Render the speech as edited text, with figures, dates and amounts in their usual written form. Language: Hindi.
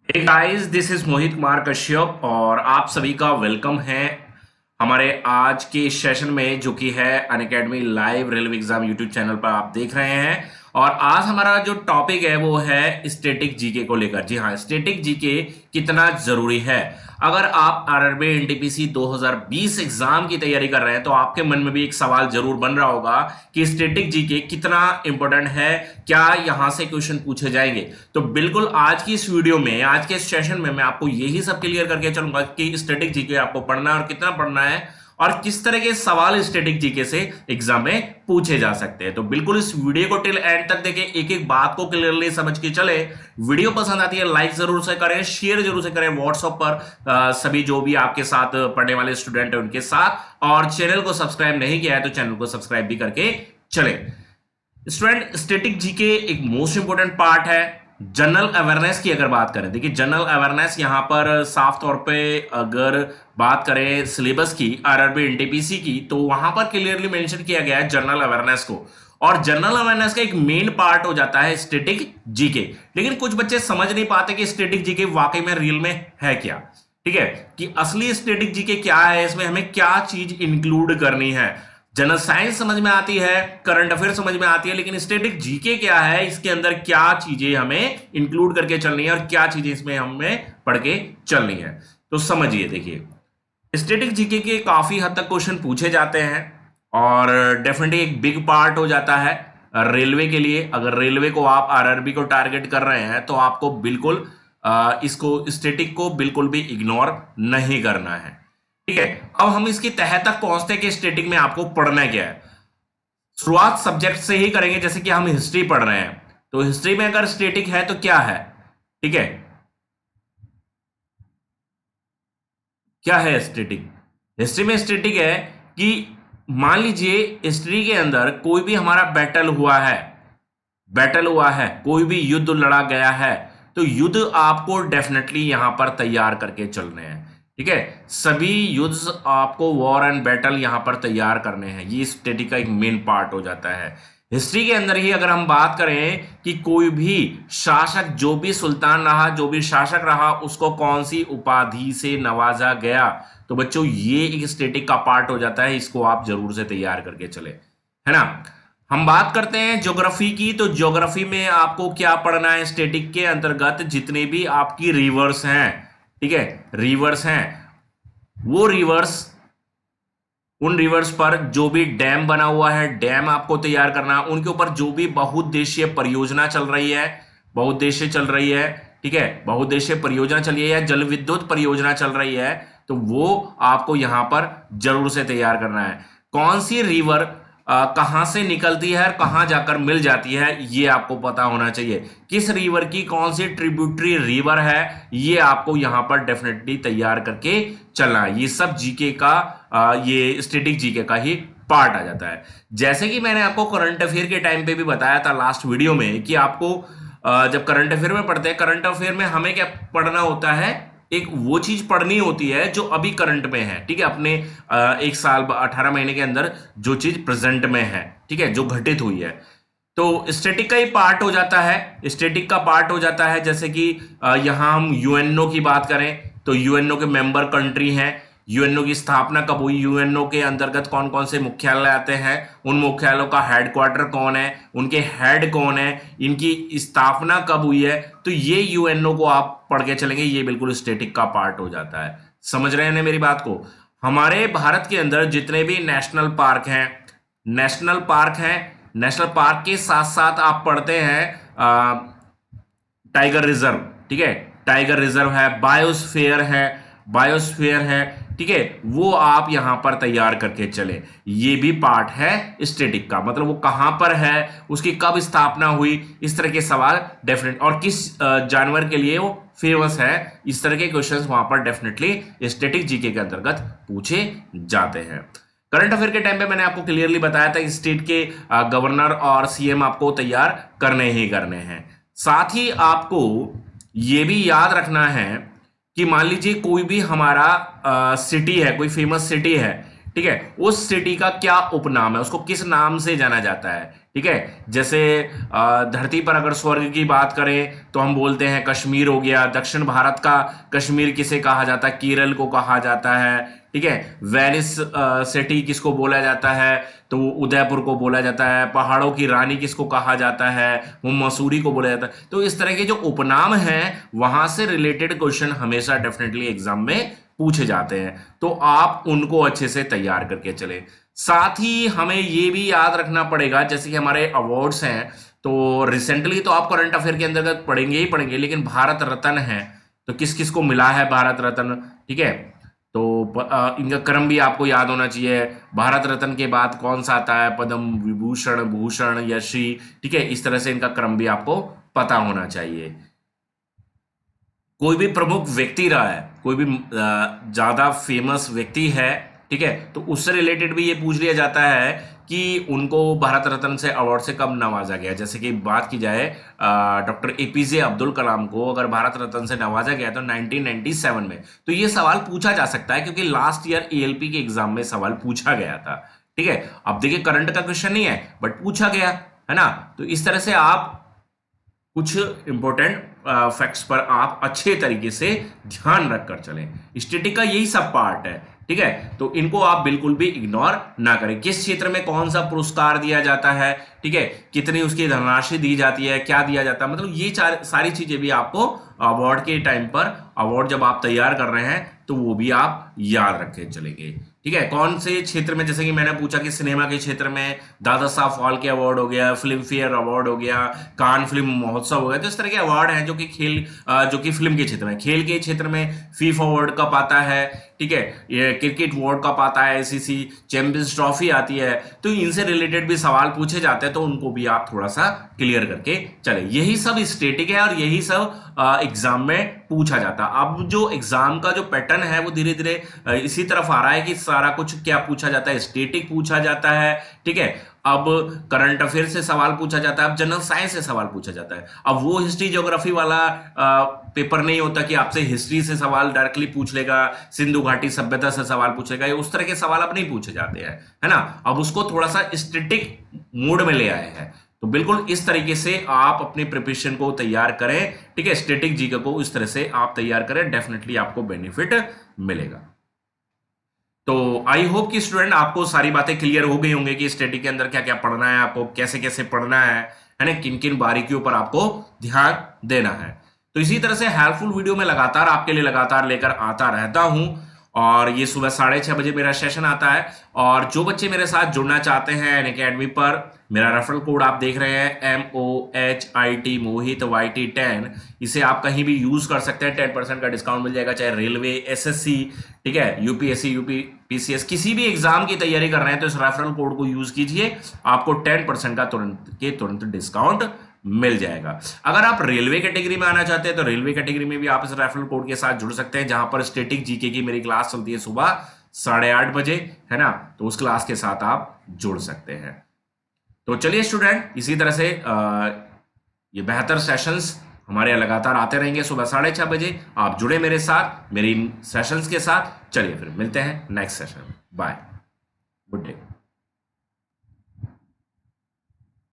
Hey guys, this is Mohit Kumar Kashyap और आप सभी का वेलकम है हमारे आज के सेशन में, जो कि है Unacademy live railway exam YouTube channel पर आप देख रहे हैं। और आज हमारा जो टॉपिक है वो है स्टैटिक जीके को लेकर। जी हाँ, स्टैटिक जीके कितना जरूरी है। अगर आप आरआरबी एनटीपीसी 2020 एग्जाम की तैयारी कर रहे हैं तो आपके मन में भी एक सवाल जरूर बन रहा होगा कि स्टैटिक जीके कितना इंपॉर्टेंट है, क्या यहां से क्वेश्चन पूछे जाएंगे। तो बिल्कुल आज की इस वीडियो में, आज के सेशन में मैं आपको यही सब क्लियर करके चलूंगा कि स्टैटिक जीके आपको पढ़ना है और कितना पढ़ना है और किस तरह के सवाल स्टैटिक जीके से एग्जाम में पूछे जा सकते हैं। तो बिल्कुल इस वीडियो को टिल एंड तक देखें, एक एक बात को क्लियरली समझ के चले। वीडियो पसंद आती है लाइक जरूर से करें, शेयर जरूर से करें व्हाट्सएप पर सभी जो भी आपके साथ पढ़ने वाले स्टूडेंट है उनके साथ। और चैनल को सब्सक्राइब नहीं किया है तो चैनल को सब्सक्राइब भी करके चले। स्टूडेंट, स्टैटिक जीके एक मोस्ट इंपोर्टेंट पार्ट है। जनरल अवेयरनेस की अगर बात करें, देखिए जनरल अवेयरनेस यहां पर साफ तौर पे अगर बात करें सिलेबस की, आरआरबी एनटीपीसी की, तो वहां पर क्लियरली मेंशन किया गया है जनरल अवेयरनेस को। और जनरल अवेयरनेस का एक मेन पार्ट हो जाता है स्टैटिक जीके। लेकिन कुछ बच्चे समझ नहीं पाते कि स्टैटिक जीके वाकई में रियल में है क्या। ठीक है, कि असली स्टैटिक जीके क्या है, इसमें हमें क्या चीज इंक्लूड करनी है। जनरल साइंस समझ में आती है, करंट अफेयर समझ में आती है, लेकिन स्टैटिक जीके क्या है, इसके अंदर क्या चीजें हमें इंक्लूड करके चलनी है और क्या चीजें इसमें हमें पढ़ के चलनी है। तो समझिए, देखिए स्टैटिक जीके के काफी हद तक क्वेश्चन पूछे जाते हैं और डेफिनेटली एक बिग पार्ट हो जाता है रेलवे के लिए। अगर रेलवे को आप आरआरबी को टारगेट कर रहे हैं तो आपको बिल्कुल इसको स्टैटिक को बिल्कुल भी इग्नोर नहीं करना है। ठीक है, अब हम इसकी तह तक पहुंचते हैं कि स्टैटिक में आपको पढ़ना क्या है। शुरुआत सब्जेक्ट से ही करेंगे, जैसे कि हम हिस्ट्री पढ़ रहे हैं तो हिस्ट्री में अगर स्टैटिक है तो क्या है। ठीक है, क्या है स्टैटिक। हिस्ट्री में स्टैटिक है कि मान लीजिए हिस्ट्री के अंदर कोई भी हमारा बैटल हुआ है, कोई भी युद्ध लड़ा गया है, तो युद्ध आपको डेफिनेटली यहां पर तैयार करके चलने हैं। ठीक है, सभी युद्ध आपको वॉर एंड बैटल यहां पर तैयार करने हैं। ये स्टैटिक का एक मेन पार्ट हो जाता है। हिस्ट्री के अंदर ही अगर हम बात करें कि कोई भी शासक, जो भी सुल्तान रहा, जो भी शासक रहा, उसको कौन सी उपाधि से नवाजा गया, तो बच्चों ये एक स्टैटिक का पार्ट हो जाता है। इसको आप जरूर से तैयार करके चले, है ना। हम बात करते हैं ज्योग्राफी की, तो ज्योग्राफी में आपको क्या पढ़ना है। स्टैटिक के अंतर्गत जितने भी आपकी रिवर्स हैं, ठीक है, रिवर्स हैं, वो रिवर्स, उन रिवर्स पर जो भी डैम बना हुआ है, डैम आपको तैयार करना। उनके ऊपर जो भी बहुउद्देशीय परियोजना चल रही है, बहुउद्देशीय चल रही है, ठीक है, बहुउद्देशीय परियोजना चल रही है या जल विद्युत परियोजना चल रही है, तो वो आपको यहां पर जरूर से तैयार करना है। कौन सी रिवर कहां से निकलती है और कहां जाकर मिल जाती है, ये आपको पता होना चाहिए। किस रिवर की कौन सी ट्रिब्यूटरी रिवर है, ये आपको यहां पर डेफिनेटली तैयार करके चलना है। ये सब जीके का ये स्टैटिक जीके का ही पार्ट आ जाता है। जैसे कि मैंने आपको करंट अफेयर के टाइम पे भी बताया था लास्ट वीडियो में कि आपको जब करंट अफेयर में पढ़ते हैं, करंट अफेयर में हमें क्या पढ़ना होता है, एक वो चीज पढ़नी होती है जो अभी करंट में है। ठीक है, अपने एक साल 18 महीने के अंदर जो चीज प्रेजेंट में है, ठीक है, जो घटित हुई है, तो स्टैटिक का ही पार्ट हो जाता है। स्टैटिक का पार्ट हो जाता है, जैसे कि यहां हम यूएनओ की बात करें तो यूएनओ के मेंबर कंट्री हैं। यूएनओ की स्थापना कब हुई, यूएनओ के अंतर्गत कौन कौन से मुख्यालय आते हैं, उन मुख्यालयों का हेडक्वार्टर कौन है, उनके हेड कौन है, इनकी स्थापना कब हुई है, तो ये यूएनओ को आप पढ़ के चलेंगे। ये बिल्कुल स्टैटिक का पार्ट हो जाता है। समझ रहे हैं मेरी बात को। हमारे भारत के अंदर जितने भी नेशनल पार्क हैं, नेशनल पार्क हैं, नेशनल पार्क के साथ साथ आप पढ़ते हैं टाइगर रिजर्व। ठीक है, टाइगर रिजर्व है, बायोस्फीयर है, बायोस्फीयर है, ठीक है, वो आप यहां पर तैयार करके चले। ये भी पार्ट है स्टैटिक का, मतलब वो कहां पर है, उसकी कब स्थापना हुई, इस तरह के सवाल डेफिनेट, और किस जानवर के लिए वो फेमस है, इस तरह के क्वेश्चंस वहां पर डेफिनेटली स्टैटिक जीके के अंतर्गत पूछे जाते हैं। करंट अफेयर के टाइम पे मैंने आपको क्लियरली बताया था कि स्टेट के गवर्नर और सीएम आपको तैयार करने ही करने हैं। साथ ही आपको यह भी याद रखना है कि मान लीजिए कोई भी हमारा सिटी है, कोई फेमस सिटी है, ठीक है, उस सिटी का क्या उपनाम है, उसको किस नाम से जाना जाता है। ठीक है। जैसे धरती पर अगर स्वर्ग की बात करें तो हम बोलते हैं कश्मीर हो गया, दक्षिण भारत का कश्मीर किसे कहा जाता है, केरल को कहा जाता है, ठीक है। वेनिस सिटी किसको बोला जाता है, तो उदयपुर को बोला जाता है। पहाड़ों की रानी किसको कहा जाता है, वो मसूरी को बोला जाता है। तो इस तरह के जो उपनाम हैं वहां से रिलेटेड क्वेश्चन हमेशा डेफिनेटली एग्जाम में पूछे जाते हैं, तो आप उनको अच्छे से तैयार करके चले। साथ ही हमें ये भी याद रखना पड़ेगा, जैसे कि हमारे अवार्ड्स हैं, तो रिसेंटली तो आप करंट अफेयर के अंतर्गत पढ़ेंगे ही पढ़ेंगे, लेकिन भारत रत्न है तो किस किस को मिला है भारत रत्न, ठीक है। तो इनका क्रम भी आपको याद होना चाहिए। भारत रत्न के बाद कौन सा आता है, पद्म विभूषण, भूषण या श्री, ठीक है। इस तरह से इनका क्रम भी आपको पता होना चाहिए। कोई भी प्रमुख व्यक्ति रहा है, कोई भी ज्यादा फेमस व्यक्ति है, ठीक है, तो उससे रिलेटेड भी ये पूछ लिया जाता है कि उनको भारत रत्न से अवार्ड से कब नवाजा गया। जैसे कि बात की जाए डॉक्टर एपीजे अब्दुल कलाम को अगर भारत रत्न से नवाजा गया तो 1997 में, तो ये सवाल पूछा जा सकता है क्योंकि लास्ट ईयर ईएलपी के एग्जाम में सवाल पूछा गया था, ठीक है। अब देखिए करंट का क्वेश्चन नहीं है बट पूछा गया है ना। तो इस तरह से आप कुछ इंपॉर्टेंट फैक्ट्स पर आप अच्छे तरीके से ध्यान रखकर चलें। स्टैटिक का यही सब पार्ट है, ठीक है। तो इनको आप बिल्कुल भी इग्नोर ना करें। किस क्षेत्र में कौन सा पुरस्कार दिया जाता है, ठीक है, कितनी उसकी धनराशि दी जाती है, क्या दिया जाता है, मतलब ये सारी चीजें भी आपको अवार्ड के टाइम पर, अवार्ड जब आप तैयार कर रहे हैं तो वो भी आप याद रखे चलेंगे, ठीक है। कौन से क्षेत्र में, जैसे कि मैंने पूछा कि सिनेमा के क्षेत्र में दादा साहब फाल्के अवार्ड हो गया, फिल्म फेयर अवार्ड हो गया, कान फिल्म महोत्सव हो गया, तो इस तरह के अवार्ड हैं जो कि जो कि फिल्म के क्षेत्र में। खेल के क्षेत्र में फीफा वर्ल्ड कप आता है, ठीक है, ये क्रिकेट वर्ल्ड कप आता है, आईसीसी चैंपियंस ट्रॉफी आती है, तो इनसे रिलेटेड भी सवाल पूछे जाते हैं, तो उनको भी आप थोड़ा सा क्लियर करके चले। यही सब स्टैटिक है और यही सब एग्जाम में पूछा जाता है। अब जो एग्जाम का जो पैटर्न है वो धीरे धीरे इसी तरफ आ रहा है कि सारा कुछ क्या पूछा जाता है, स्टैटिक पूछा जाता है, ठीक है। अब करंट अफेयर से सवाल पूछा जाता है, अब जनरल साइंस से सवाल पूछा जाता है। अब वो हिस्ट्री ज्योग्राफी वाला पेपर नहीं होता कि आपसे हिस्ट्री से सवाल डायरेक्टली पूछ लेगा, सिंधु घाटी सभ्यता से सवाल पूछेगा, या उस तरह के सवाल अब नहीं पूछे जाते हैं, है ना। अब उसको थोड़ा सा स्टैटिक मोड में ले आए हैं। तो बिल्कुल इस तरीके से आप अपनी प्रिपरेशन को तैयार करें, ठीक है। स्टैटिक जीके को इस तरह से आप तैयार करें, डेफिनेटली आपको बेनिफिट मिलेगा। तो आई होप कि स्टूडेंट आपको सारी बातें क्लियर हो गई होंगी कि स्टैटिक के अंदर क्या क्या पढ़ना है, आपको कैसे कैसे पढ़ना है ना, किन किन बारीकियों पर आपको ध्यान देना है। तो इसी तरह से हेल्पफुल वीडियो में लगातार आपके लिए लगातार लेकर आता रहता हूं, और ये सुबह 6:30 बजे मेरा सेशन आता है। और जो बच्चे मेरे साथ जुड़ना चाहते हैं अनअकैडमी पर, मेरा रेफरल कोड आप देख रहे हैं MOHIT मोहित YT10, इसे आप कहीं भी यूज कर सकते हैं, 10% का डिस्काउंट मिल जाएगा। चाहे रेलवे, SSC, ठीक है, UPSC, UPPCS किसी भी एग्जाम की तैयारी कर रहे हैं तो इस रेफरल कोड को यूज कीजिए, आपको 10% का तुरंत डिस्काउंट मिल जाएगा। अगर आप रेलवे कैटेगरी में आना चाहते हैं तो रेलवे कैटेगरी में भी आप इस रेफरल कोड के साथ जुड़ सकते हैं, जहां पर स्टैटिक जीके की मेरी क्लास चलती है सुबह 8:30 बजे, है ना। तो उस क्लास के साथ आप जुड़ सकते हैं। तो चलिए स्टूडेंट, इसी तरह से ये बेहतर सेशंस हमारे लगातार आते रहेंगे। सुबह 6:30 बजे आप जुड़े मेरे साथ, मेरे इन सेशंस के साथ। चलिए फिर मिलते हैं नेक्स्ट सेशन में। Bye, good day.